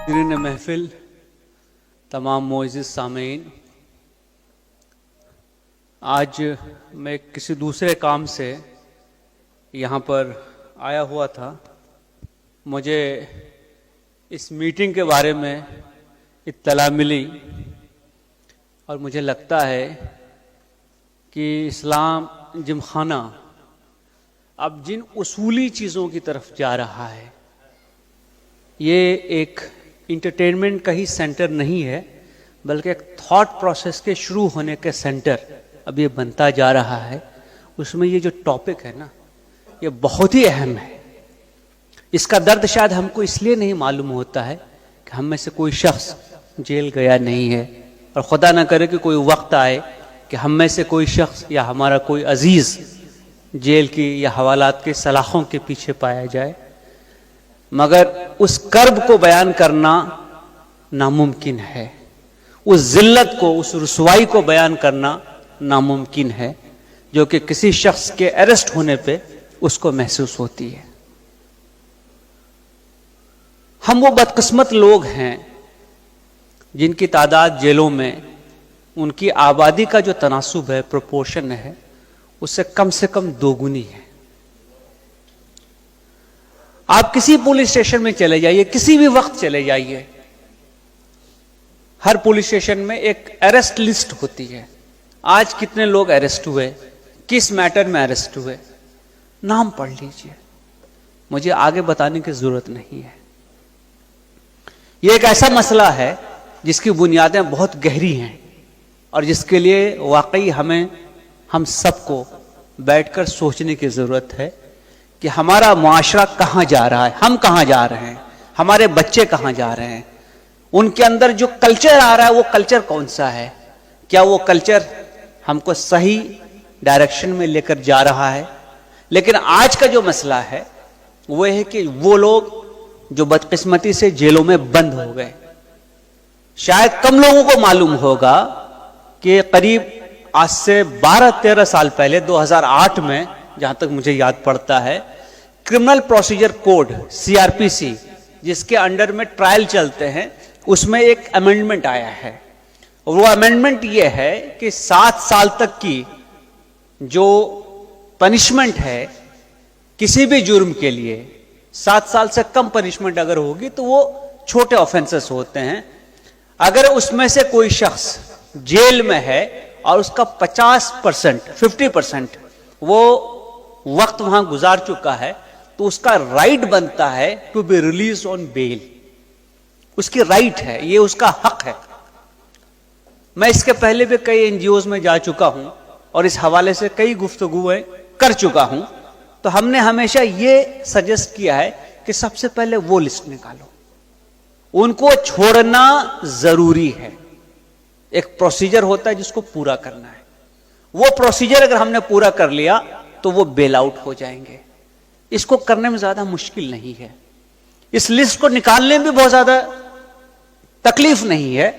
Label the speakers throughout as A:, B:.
A: حاضرین محفل، تمام معزز سامعین، آج میں کسی دوسرے کام سے یہاں پر آیا ہوا تھا. مجھے اس میٹنگ کے بارے میں اطلاع ملی اور مجھے لگتا ہے کہ اسلام جم خانہ اب جن اصولی چیزوں کی طرف جا رہا ہے، یہ ایک انٹرٹینمنٹ کا ہی سینٹر نہیں ہے، بلکہ ایک تھاٹ پروسیس کے شروع ہونے کے سینٹر اب یہ بنتا جا رہا ہے. اس میں یہ جو ٹاپک ہے نا، یہ بہت ہی اہم ہے. اس کا درد شاید ہم کو اس لیے نہیں معلوم ہوتا ہے کہ ہم میں سے کوئی شخص جیل گیا نہیں ہے، اور خدا نہ کرے کہ کوئی وقت آئے کہ ہم میں سے کوئی شخص یا ہمارا کوئی عزیز جیل کی یا حوالات کے سلاخوں کے پیچھے پایا جائے. مگر اس کرب کو بیان کرنا ناممکن ہے، اس ذلت کو، اس رسوائی کو بیان کرنا ناممکن ہے جو کہ کسی شخص کے اریسٹ ہونے پہ اس کو محسوس ہوتی ہے. ہم وہ بدقسمت لوگ ہیں جن کی تعداد جیلوں میں ان کی آبادی کا جو تناسب ہے، پروپورشن ہے، اس سے کم دوگنی ہے. آپ کسی پولیس اسٹیشن میں چلے جائیے، کسی بھی وقت چلے جائیے، ہر پولیس اسٹیشن میں ایک اریسٹ لسٹ ہوتی ہے. آج کتنے لوگ اریسٹ ہوئے، کس میٹر میں اریسٹ ہوئے، نام پڑھ لیجئے. مجھے آگے بتانے کی ضرورت نہیں ہے. یہ ایک ایسا مسئلہ ہے جس کی بنیادیں بہت گہری ہیں، اور جس کے لیے واقعی ہم سب کو بیٹھ کر سوچنے کی ضرورت ہے کہ ہمارا معاشرہ کہاں جا رہا ہے، ہم کہاں جا رہے ہیں، ہمارے بچے کہاں جا رہے ہیں. ان کے اندر جو کلچر آ رہا ہے وہ کلچر کون سا ہے؟ کیا وہ کلچر ہم کو صحیح ڈائریکشن میں لے کر جا رہا ہے؟ لیکن آج کا جو مسئلہ ہے وہ ہے کہ وہ لوگ جو بدقسمتی سے جیلوں میں بند ہو گئے، شاید کم لوگوں کو معلوم ہوگا کہ قریب آج سے 12-13 سال پہلے 2008 میں، جہاں تک مجھے یاد پڑتا ہے، کرمنل پروسیجر کوڈ CRPC جس کے انڈر میں ٹرائل چلتے ہیں، اس میں ایک امینڈمنٹ آیا ہے. اور وہ امینڈمنٹ یہ ہے کہ 7 سال تک کی جو پنشمنٹ ہے کسی بھی جرم کے لیے، 7 سال سے کم پنشمنٹ اگر ہوگی تو وہ چھوٹے آفینسز ہوتے ہیں. اگر اس میں سے کوئی شخص جیل میں ہے اور اس کا 50% وہ وقت وہاں گزار چکا ہے، تو اس کا رائٹ بنتا ہے ٹو بی ریلیز آن بیل. اس کی رائٹ ہے، یہ اس کا حق ہے. میں اس کے پہلے بھی کئی NGOs میں جا چکا ہوں اور اس حوالے سے کئی گفتگویں کر چکا ہوں. تو ہم نے ہمیشہ یہ سجیسٹ کیا ہے کہ سب سے پہلے وہ لسٹ نکالو، ان کو چھوڑنا ضروری ہے. ایک پروسیجر ہوتا ہے جس کو پورا کرنا ہے. وہ پروسیجر اگر ہم نے پورا کر لیا تو وہ بیل آؤٹ ہو جائیں گے. اس کو کرنے میں زیادہ مشکل نہیں ہے، اس لسٹ کو نکالنے میں بھی بہت زیادہ تکلیف نہیں ہے.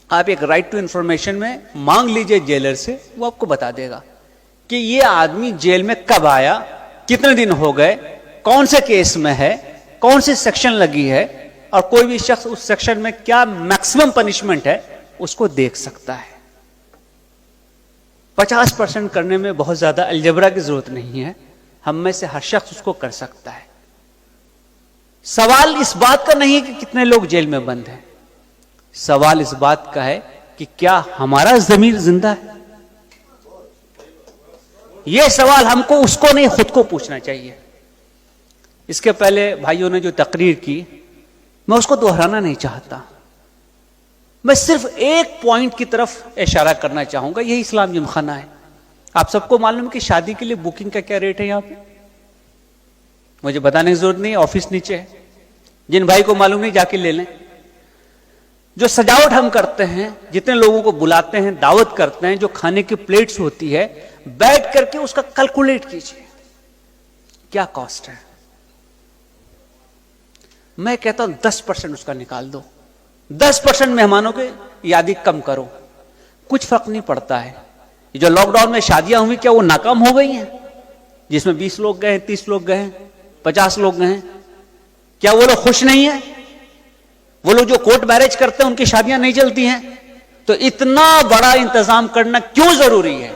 A: آپ ایک رائٹ ٹو انفارمیشن میں مانگ لیجئے جیلر سے، وہ آپ کو بتا دے گا کہ یہ آدمی جیل میں کب آیا، کتنے دن ہو گئے، کون سے کیس میں ہے، کون سی سیکشن لگی ہے، اور کوئی بھی شخص اس سیکشن میں کیا میکسیمم پنشمنٹ ہے اس کو دیکھ سکتا ہے. 50% کرنے میں بہت زیادہ الجبرا کی ضرورت نہیں ہے، ہم میں سے ہر شخص اس کو کر سکتا ہے. سوال اس بات کا نہیں کہ کتنے لوگ جیل میں بند ہیں، سوال اس بات کا ہے کہ کیا ہمارا ضمیر زندہ ہے. یہ سوال ہم کو اس کو نہیں، خود کو پوچھنا چاہیے. اس کے پہلے بھائیوں نے جو تقریر کی، میں اس کو دہرانا نہیں چاہتا. میں صرف ایک پوائنٹ کی طرف اشارہ کرنا چاہوں گا، یہی اسلام جم خانہ ہے. آپ سب کو معلوم ہے کہ شادی کے لیے بکنگ کا کیا ریٹ ہے یہاں پہ، مجھے بتانے کی ضرورت نہیں، آفس نیچے ہے. جن بھائی کو معلوم نہیں جا کے لے لیں. جو سجاوٹ ہم کرتے ہیں، جتنے لوگوں کو بلاتے ہیں، دعوت کرتے ہیں، جو کھانے کی پلیٹس ہوتی ہے، بیٹھ کر کے اس کا کیلکولیٹ کیجیے کیا کاسٹ ہے. میں کہتا ہوں 10% اس کا نکال دو، 10% مہمانوں کے یادی کم کرو، کچھ فرق نہیں پڑتا ہے. جو لاک ڈاؤن میں شادیاں ہوئی کیا وہ ناکام ہو گئی ہیں؟ جس میں 20 لوگ گئے ہیں، 30 لوگ گئے ہیں، 50 لوگ گئے ہیں، کیا وہ لوگ خوش نہیں ہیں؟ وہ لوگ جو کورٹ میرج کرتے ہیں ان کی شادیاں نہیں چلتی ہیں. تو اتنا بڑا انتظام کرنا کیوں ضروری ہے؟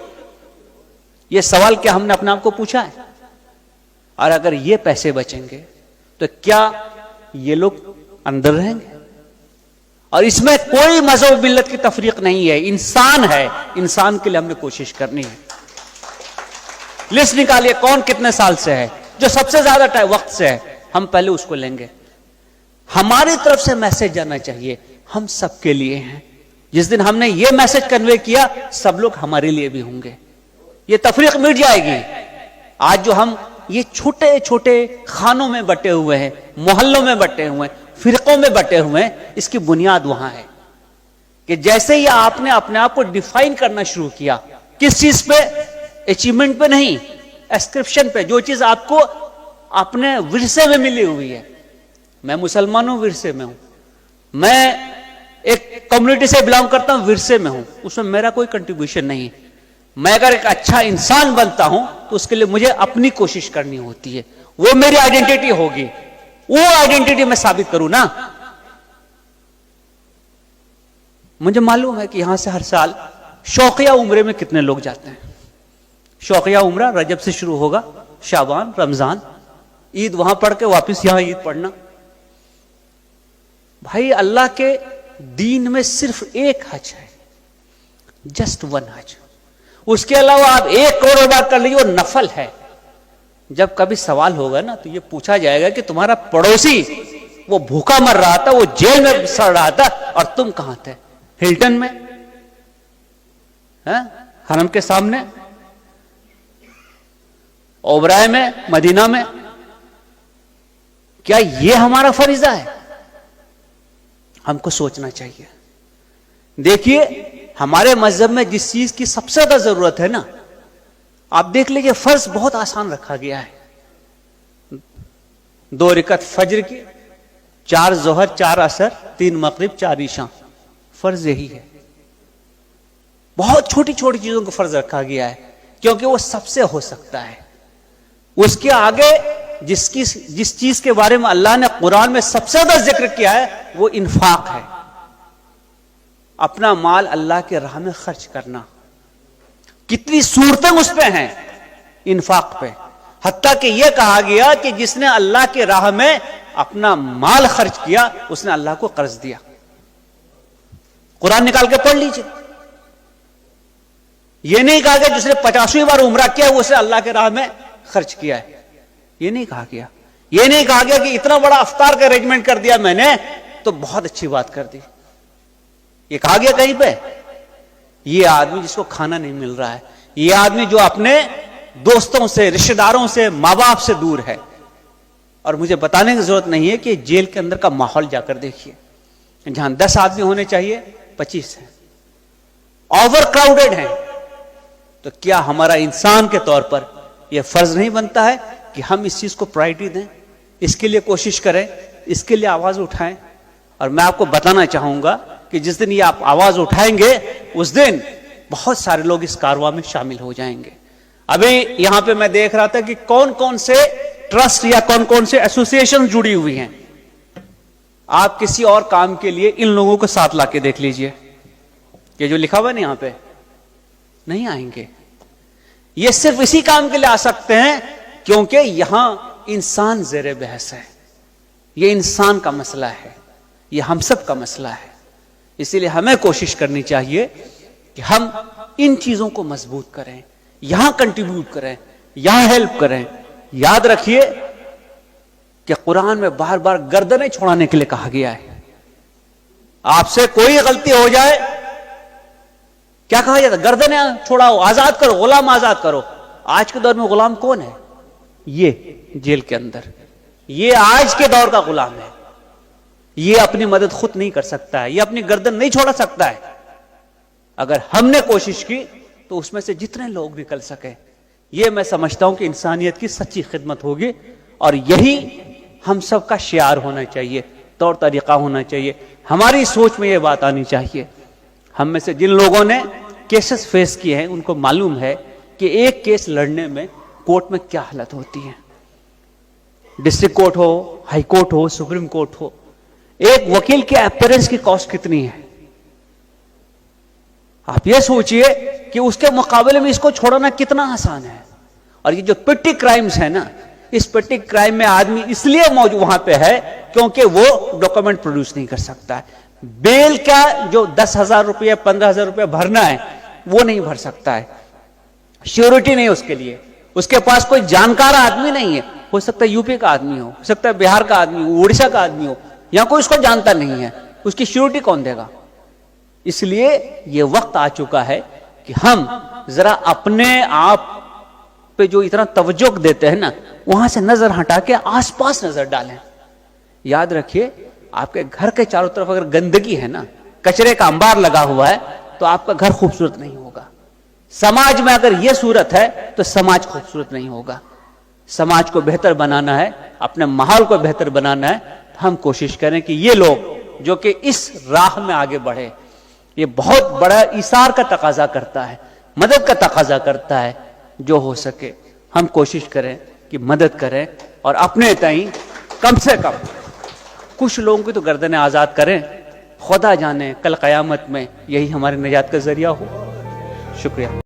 A: یہ سوال کیا ہم نے اپنے آپ کو پوچھا ہے؟ اور اگر یہ پیسے بچیں گے تو کیا یہ لوگ اندر رہیں گے؟ اور اس میں کوئی مذہب ملت کی تفریق نہیں ہے، انسان ہے، انسان کے لیے ہم نے کوشش کرنی ہے. لسٹ نکالیے کون کتنے سال سے ہے، جو سب سے زیادہ وقت سے ہے، ہم پہلے اس کو لیں گے. ہماری طرف سے میسج جانا چاہیے ہم سب کے لیے ہیں. جس دن ہم نے یہ میسج کنوے کیا سب لوگ ہمارے لیے بھی ہوں گے، یہ تفریق مٹ جائے گی. آج جو ہم یہ چھوٹے چھوٹے خانوں میں بٹے ہوئے ہیں، محلوں میں بٹے ہوئے ہیں، فرقوں میں بٹے ہوئے ہیں، اس کی بنیاد وہاں ہے کہ جیسے ہی آپ نے اپنے آپ کو ڈیفائن کرنا شروع کیا، کس چیز پہ؟ اچیومنٹ پہ نہیں، اسکرپشن پہ، جو چیز آپ کو اپنے ورثے میں ملی ہوئی ہے. میں مسلمان ہوں، ورثے میں ہوں. میں ایک کمیونٹی سے بلانگ کرتا ہوں، ورثے میں ہوں، اس میں میرا کوئی کنٹریبیوشن نہیں. میں اگر ایک اچھا انسان بنتا ہوں تو اس کے لیے مجھے اپنی کوشش کرنی ہوتی ہے، وہ میری آئیڈینٹی ہوگی، وہ آئیڈینٹی میں ثابت کروں نا. مجھے معلوم ہے کہ یہاں سے ہر سال شوقیہ عمرے میں کتنے لوگ جاتے ہیں. شوقیہ عمرہ رجب سے شروع ہوگا، شعبان، رمضان، عید وہاں پڑھ کے واپس یہاں عید پڑھنا. بھائی اللہ کے دین میں صرف ایک حج ہے، جسٹ ون حج. اس کے علاوہ آپ 1 کروڑ بار کر لیجیے، وہ نفل ہے. جب کبھی سوال ہوگا نا تو یہ پوچھا جائے گا کہ تمہارا پڑوسی وہ بھوکا مر رہا تھا، وہ جیل میں سڑ رہا تھا، اور تم کہاں تھے؟ ہلٹن میں، حرم کے سامنے، اوبرائے میں، مدینہ میں. کیا یہ ہمارا فریضہ ہے؟ ہم کو سوچنا چاہیے. دیکھیے ہمارے مذہب میں جس چیز کی سب سے زیادہ ضرورت ہے نا، آپ دیکھ لیجئے، فرض بہت آسان رکھا گیا ہے. 2 رکعت فجر کی، 4 ظہر، 4 عصر، 3 مغرب، 4 عشاء. فرض یہی ہے. بہت چھوٹی چھوٹی چیزوں کو فرض رکھا گیا ہے کیونکہ وہ سب سے ہو سکتا ہے. اس کے آگے جس چیز کے بارے میں اللہ نے قرآن میں سب سے زیادہ ذکر کیا ہے وہ انفاق ہے. اپنا مال اللہ کے راہ میں خرچ کرنا. کتنی صورتیں اس پہ ہیں انفاق پہ. حتیٰ کہ یہ کہا گیا کہ جس نے اللہ کے راہ میں اپنا مال خرچ کیا اس نے اللہ کو قرض دیا. قرآن نکال کے پڑھ لیجئے. یہ نہیں کہا کہ جس نے 50ویں بار عمرہ کیا وہ اسے اللہ کے راہ میں خرچ کیا ہے. یہ نہیں کہا گیا. یہ نہیں کہا گیا کہ اتنا بڑا افطار کا ارینجمنٹ کر دیا میں نے تو بہت اچھی بات کر دی. یہ کہا گیا کہیں پہ؟ یہ آدمی جس کو کھانا نہیں مل رہا ہے، یہ آدمی جو اپنے دوستوں سے، رشتہ داروں سے، ماں باپ سے دور ہے. اور مجھے بتانے کی ضرورت نہیں ہے کہ جیل کے اندر کا ماحول جا کر دیکھیے. جہاں 10 آدمی ہونے چاہیے 25 ہیں، اوور کراؤڈڈ ہیں. تو کیا ہمارا انسان کے طور پر یہ فرض نہیں بنتا ہے کہ ہم اس چیز کو پرائرٹی دیں، اس کے لیے کوشش کریں، اس کے لیے آواز اٹھائیں؟ اور میں آپ کو بتانا چاہوں گا کہ جس دن یہ آپ آواز اٹھائیں گے اس دن بہت سارے لوگ اس کارواں میں شامل ہو جائیں گے. ابھی یہاں پہ میں دیکھ رہا تھا کہ کون کون سے ٹرسٹ یا کون کون سے ایسوسیشن جڑی ہوئی ہیں. آپ کسی اور کام کے لیے ان لوگوں کو ساتھ لا کے دیکھ لیجئے. یہ جو لکھا ہوا نا یہاں پہ، نہیں آئیں گے. یہ صرف اسی کام کے لیے آ سکتے ہیں کیونکہ یہاں انسان زیر بحث ہے. یہ انسان کا مسئلہ ہے، یہ ہم سب کا مسئلہ ہے. اسی لیے ہمیں کوشش کرنی چاہیے کہ ہم ان چیزوں کو مضبوط کریں، یہاں کنٹریبیوٹ کریں، یہاں ہیلپ کریں. یاد رکھیے کہ قرآن میں بار بار گردنیں چھوڑانے کے لیے کہا گیا ہے. آپ سے کوئی غلطی ہو جائے کیا کہا جاتا؟ گردنیں چھوڑاؤ، آزاد کرو، غلام آزاد کرو. آج کے دور میں غلام کون ہے؟ یہ جیل کے اندر، یہ آج کے دور کا غلام ہے. یہ اپنی مدد خود نہیں کر سکتا ہے، یہ اپنی گردن نہیں چھوڑا سکتا ہے. اگر ہم نے کوشش کی تو اس میں سے جتنے لوگ نکل سکے، یہ میں سمجھتا ہوں کہ انسانیت کی سچی خدمت ہوگی. اور یہی ہم سب کا شعار ہونا چاہیے، طور طریقہ ہونا چاہیے. ہماری سوچ میں یہ بات آنی چاہیے. ہم میں سے جن لوگوں نے کیسز فیس کیے ہیں ان کو معلوم ہے کہ ایک کیس لڑنے میں کورٹ میں کیا حالت ہوتی ہے. ڈسٹرکٹ کورٹ ہو، ہائی کورٹ ہو، سپریم کورٹ ہو، ایک وکیل کے اپیرنس کی کاسٹ کتنی ہے؟ آپ یہ سوچئے کہ اس کے مقابلے میں اس کو چھوڑنا کتنا آسان ہے. اور یہ جو پٹی کرائمز ہے نا، اس پٹی کرائم میں آدمی اس لیے موجود وہاں پہ ہے کیونکہ وہ ڈاکومنٹ پروڈیوس نہیں کر سکتا ہے. بیل کا جو 10,000 روپیہ 15,000 روپیہ بھرنا ہے وہ نہیں بھر سکتا ہے، شیورٹی نہیں اس کے لیے، اس کے پاس کوئی جانکار آدمی نہیں ہے. ہو سکتا ہے یو پی کا آدمی ہو سکتا ہے بہار کا آدمی ہو، اڑیسہ کا آدمی ہو، یا کوئی اس کو جانتا نہیں ہے، اس کی شیورٹی کون دے گا؟ اس لیے یہ وقت آ چکا ہے کہ ہم ذرا اپنے آپ پہ جو اتنا توجہ دیتے ہیں نا، وہاں سے نظر ہٹا کے آس پاس نظر ڈالیں. یاد رکھیے، آپ کے گھر کے چاروں طرف اگر گندگی ہے نا، کچرے کا انبار لگا ہوا ہے، تو آپ کا گھر خوبصورت نہیں ہوگا. سماج میں اگر یہ صورت ہے تو سماج خوبصورت نہیں ہوگا. سماج کو بہتر بنانا ہے، اپنے ماحول کو بہتر بنانا ہے. ہم کوشش کریں کہ یہ لوگ جو کہ اس راہ میں آگے بڑھے، یہ بہت بڑا ایثار کا تقاضا کرتا ہے، مدد کا تقاضا کرتا ہے. جو ہو سکے ہم کوشش کریں کہ مدد کریں، اور اپنے تئیں کم سے کم کچھ لوگوں کی تو گردنیں آزاد کریں. خدا جانے کل قیامت میں یہی ہماری نجات کا ذریعہ ہو. شکریہ.